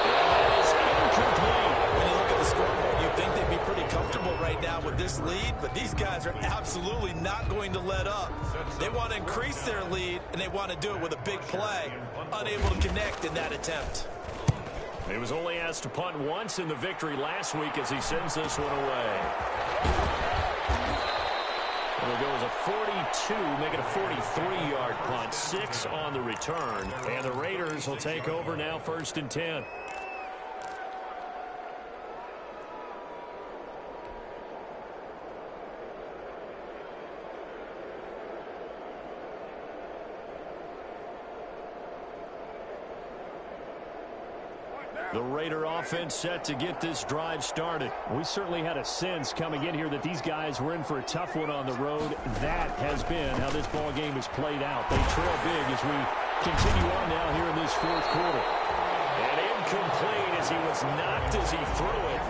That is incomplete. When you look at the scoreboard, you'd think they'd be pretty comfortable right now with this lead, but these guys are absolutely not going to let up. They want to increase their lead, and they want to do it with a big play. Unable to connect in that attempt. He was only asked to punt once in the victory last week as he sends this one away. It'll go as a 42, make it a 43-yard punt, 6 on the return. And the Raiders will take over now 1st and 10. The Raider offense set to get this drive started. We certainly had a sense coming in here that these guys were in for a tough one on the road. That has been how this ball game has played out. They trail big as we continue on now here in this 4th quarter. And incomplete as he was knocked as he threw it.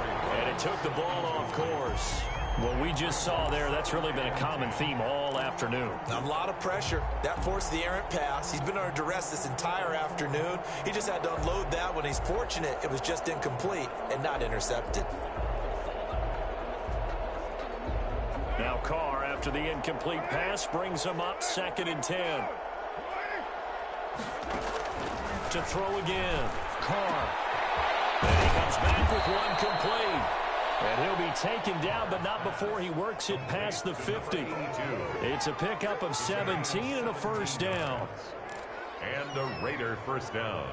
And it took the ball off course. What we just saw there, that's really been a common theme all afternoon. A lot of pressure. That forced the errant pass. He's been under duress this entire afternoon. He just had to unload that one. He's fortunate it was just incomplete and not intercepted. Now Carr, after the incomplete pass, brings him up 2nd and 10. To throw again. Carr. And he comes back with one complete. And he'll be taken down, but not before he works it past the 50. It's a pickup of 17 and a 1st down. And a Raider 1st down.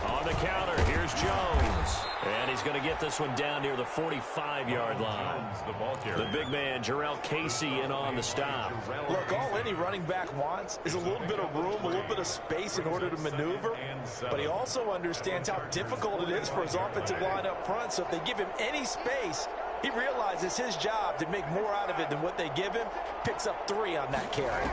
On the counter, here's Jones. And he's going to get this one down near the 45-yard line. The big man, Jarrell Casey, in on the stop. Look, all any running back wants is a little bit of room, a little bit of space in order to maneuver. But he also understands how difficult it is for his offensive line up front. So if they give him any space, he realizes his job to make more out of it than what they give him. Picks up 3 on that carry.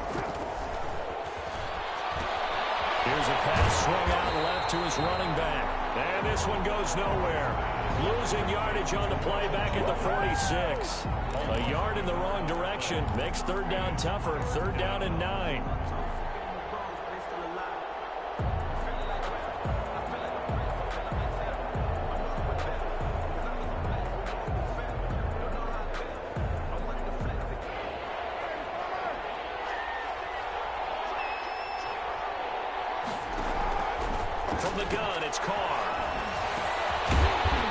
Here's a pass swung out left to his running back. And this one goes nowhere. Losing yardage on the play back at the 46. A yard in the wrong direction makes third down tougher. Third down and 9. From the gun, it's Carr.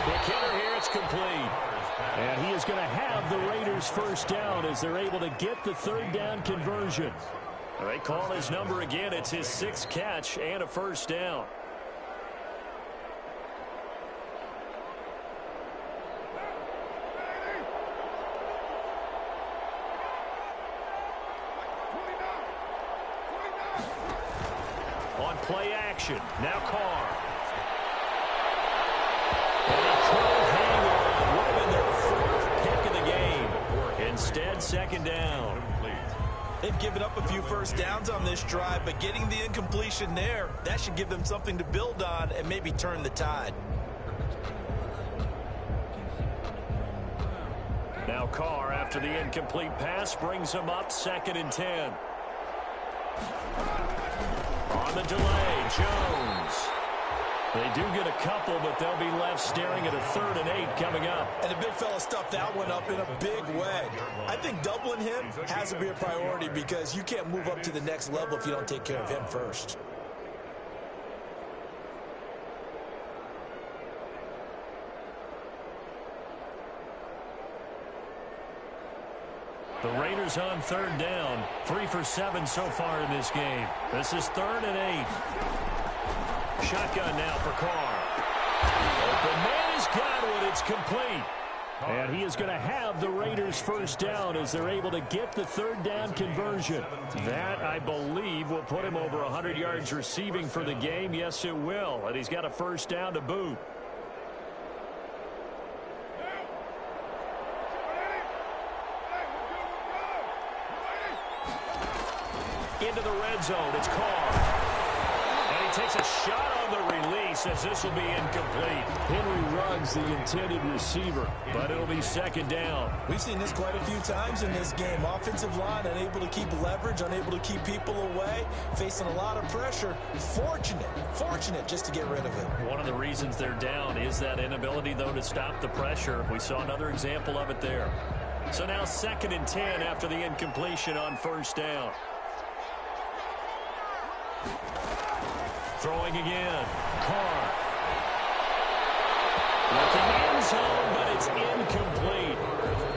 The killer here, it's complete. And he is going to have the Raiders first down as they're able to get the third down conversion. They call his number again. It's his 6th catch and a first down. On play action, now Carr. And a cold hang on, would have been their 4th pick of the game. Instead, second down. They've given up a few first downs on this drive, but getting the incompletion there, that should give them something to build on and maybe turn the tide. Now Carr, after the incomplete pass, brings him up 2nd and 10. On the delay, Jones. They do get a couple, but they'll be left staring at a 3rd and 8 coming up. And the big fella stuffed that one up in a big way. I think doubling him has to be a priority because you can't move up to the next level if you don't take care of him first. The Raiders on 3rd down. 3 for 7 so far in this game. This is 3rd and 8. Shotgun now for Carr. Open man has got one. It's complete. And he is going to have the Raiders first down as they're able to get the third down conversion. That, I believe, will put him over 100 yards receiving for the game. Yes, it will. And he's got a first down to boot. Into the red zone. It's Carr. And he takes a shot on the release as this will be incomplete. Henry Ruggs, the intended receiver, but it'll be second down. We've seen this quite a few times in this game. Offensive line unable to keep leverage, unable to keep people away, facing a lot of pressure. Fortunate just to get rid of it. One of the reasons they're down is that inability, though, to stop the pressure. We saw another example of it there. So now 2nd and 10 after the incompletion on first down. Throwing again. Carr. Looking end zone, but it's incomplete.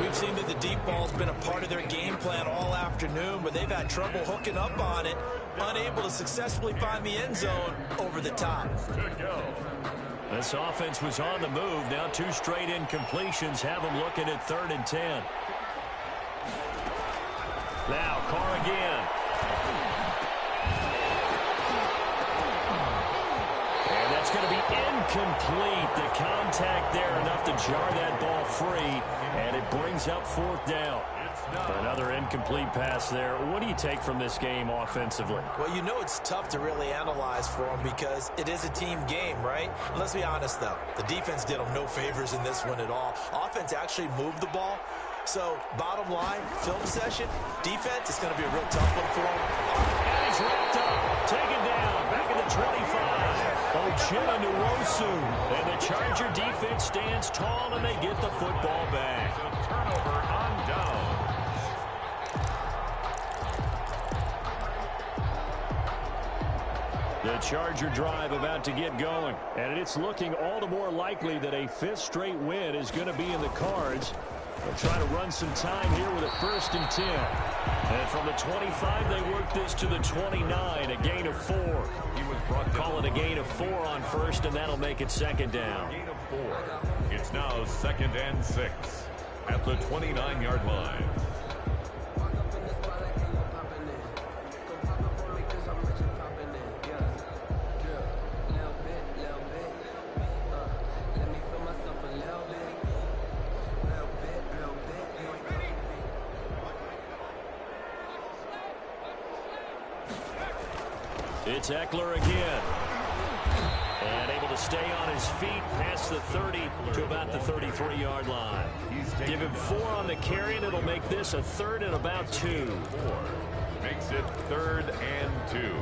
We've seen that the deep ball's been a part of their game plan all afternoon, but they've had trouble hooking up on it, unable to successfully find the end zone over the top. Good go. This offense was on the move. Now 2 straight incompletions have them looking at 3rd and 10. Now Carr again. It's going to be incomplete. The contact there enough to jar that ball free, and it brings up 4th down. Another incomplete pass there. What do you take from this game offensively? Well, you know it's tough to really analyze for them because it is a team game, right? Let's be honest, though. The defense did them no favors in this one at all. Offense actually moved the ball. So, bottom line, film session, defense is going to be a real tough one for them. And he's wrapped up, taken down, back at the 25. Ochena Nwosu. And the Charger defense stands tall, and they get the football back. So turnover on down. The Charger drive about to get going. And it's looking all the more likely that a 5th straight win is going to be in the cards. They'll try to run some time here with a 1st and 10. And from the 25, they work this to the 29, a gain of 4. He was brought down. Call it a gain of 4 on 1st, and that'll make it 2nd down. Gain of 4. It's now 2nd and 6 at the 29-yard line. It's Eckler again. And able to stay on his feet past the 30 to about the 33-yard line. Give him 4 on the carry, and it'll make this a 3rd and about 2. Makes it 3rd and 2.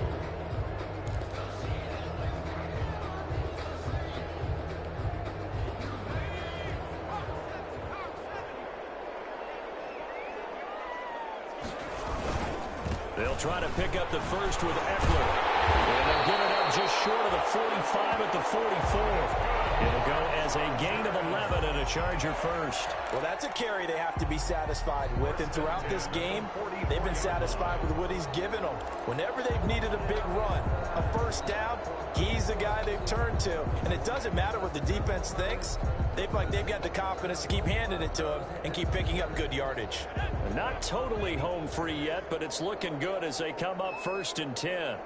They'll try to pick up the first with Eckler. And they'll get it up just short of the 45 at the 44. It'll go as a gain of 11 and a Charger first. Well, that's a carry they have to be satisfied with. And throughout this game, they've been satisfied with what he's given them. Whenever they've needed a big run, a first down, he's the guy they've turned to. And it doesn't matter what the defense thinks. They've got the confidence to keep handing it to him and keep picking up good yardage. Not totally home free yet, but it's looking good as they come up 1st and 10.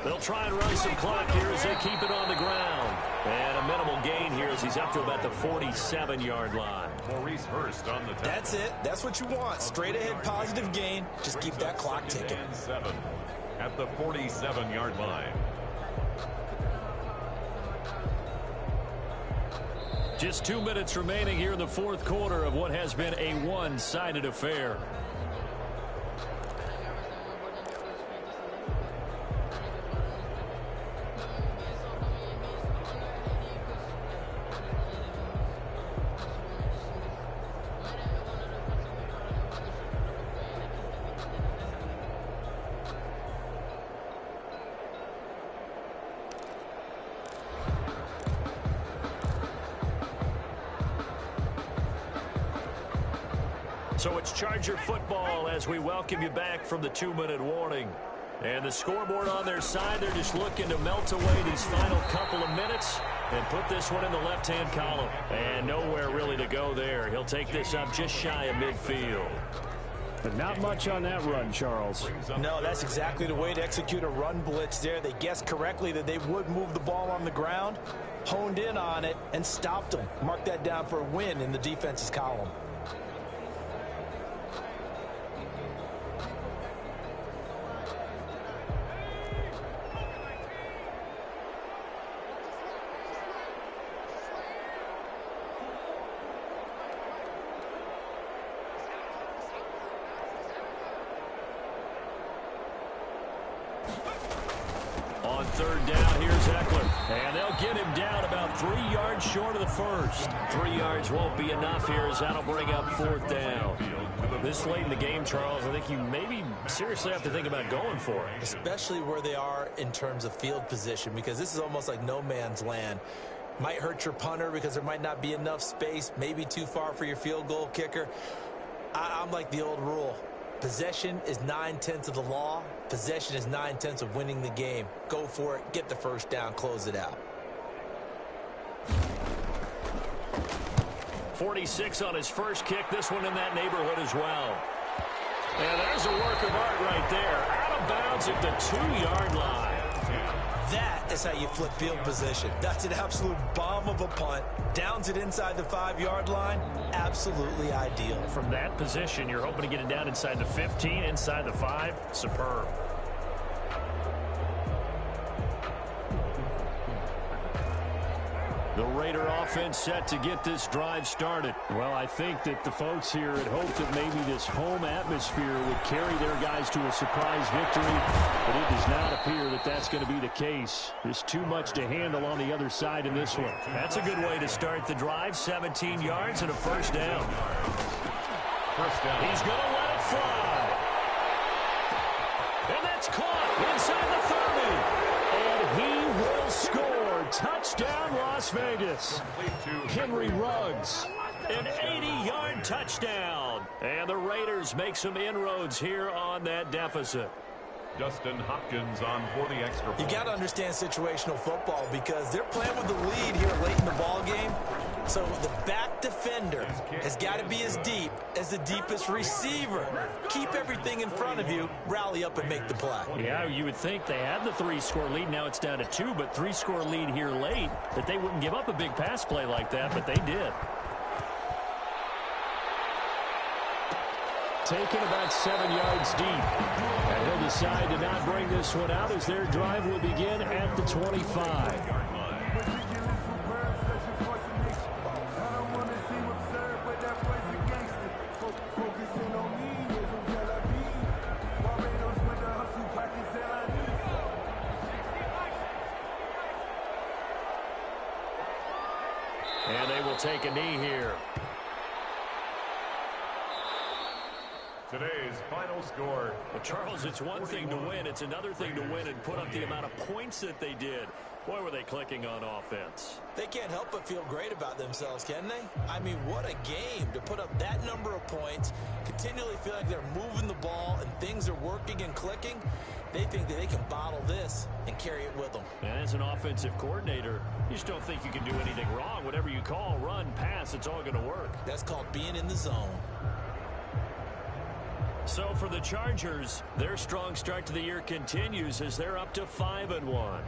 They'll try and run some clock here as they keep it on the ground. And a minimal gain here as he's up to about the 47-yard line. Maurice Hurst on the tackle. That's it. That's what you want. Straight ahead positive gain. Just keep that clock ticking. 7 at the 47-yard line. Just 2 minutes remaining here in the 4th quarter of what has been a one-sided affair. So it's Charger football as we welcome you back from the 2-minute warning. And the scoreboard on their side, they're just looking to melt away these final couple of minutes and put this one in the left-hand column. And nowhere really to go there. He'll take this up just shy of midfield. But not much on that run, Charles. No, that's exactly the way to execute a run blitz there. They guessed correctly that they would move the ball on the ground, honed in on it, and stopped them. Mark that down for a win in the defense's column. On 3rd down, here's Eckler. And they'll get him down about 3 yards short of the first. 3 yards won't be enough here as that'll bring up 4th down. This late in the game, Charles, I think you maybe seriously have to think about going for it. Especially where they are in terms of field position, because this is almost like no man's land. Might hurt your punter because there might not be enough space, maybe too far for your field goal kicker. I'm like the old rule. Possession is 9/10 of the law. Possession is 9/10 of winning the game. Go for it. Get the first down. Close it out. 46 on his first kick. This one in that neighborhood as well. And there's a work of art right there. Out of bounds at the 2-yard line. That is how you flip field position. That's an absolute bomb of a punt. Downs it inside the 5-yard line. Absolutely ideal. From that position, you're hoping to get it down inside the 15, inside the 5. Superb. The Raider offense set to get this drive started. Well, I think that the folks here had hoped that maybe this home atmosphere would carry their guys to a surprise victory, but it does not appear that that's going to be the case. There's too much to handle on the other side in this one. That's a good way to start the drive. 17 yards and a first down. First down. He's going to let it fly. And that's caught inside the 30. And he will score. Touchdown, Las Vegas. Henry Ruggs, an 80-yard touchdown. And the Raiders make some inroads here on that deficit. Justin Hopkins on for the extra point. You got to understand situational football because they're playing with the lead here late in the ball game. So the back defender has got to be as deep as the deepest receiver. Keep everything in front of you, rally up and make the play. Yeah, you would think they had the 3-score lead. Now it's down to 2, but 3-score lead here late, that they wouldn't give up a big pass play like that, but they did. taken about 7 yards deep. And he'll decide to not bring this one out as their drive will begin at the 25. And they will take a knee here. Today's final score. Well, Charles, it's one thing to win. It's another thing to win and put up the amount of points that they did. Boy, were they clicking on offense. They can't help but feel great about themselves, can they? I mean, what a game to put up that number of points, continually feel like they're moving the ball and things are working and clicking. They think that they can bottle this and carry it with them. And as an offensive coordinator, you just don't think you can do anything wrong. Whatever you call, run, pass, it's all going to work. That's called being in the zone. So for the Chargers, their strong start to the year continues as they're up to 5-1.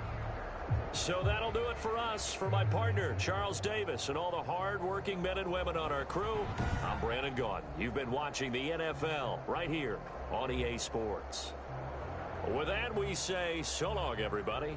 So that'll do it for us. For my partner, Charles Davis, and all the hard-working men and women on our crew, I'm Brandon Gaudin. You've been watching the NFL right here on EA Sports. With that, we say so long, everybody.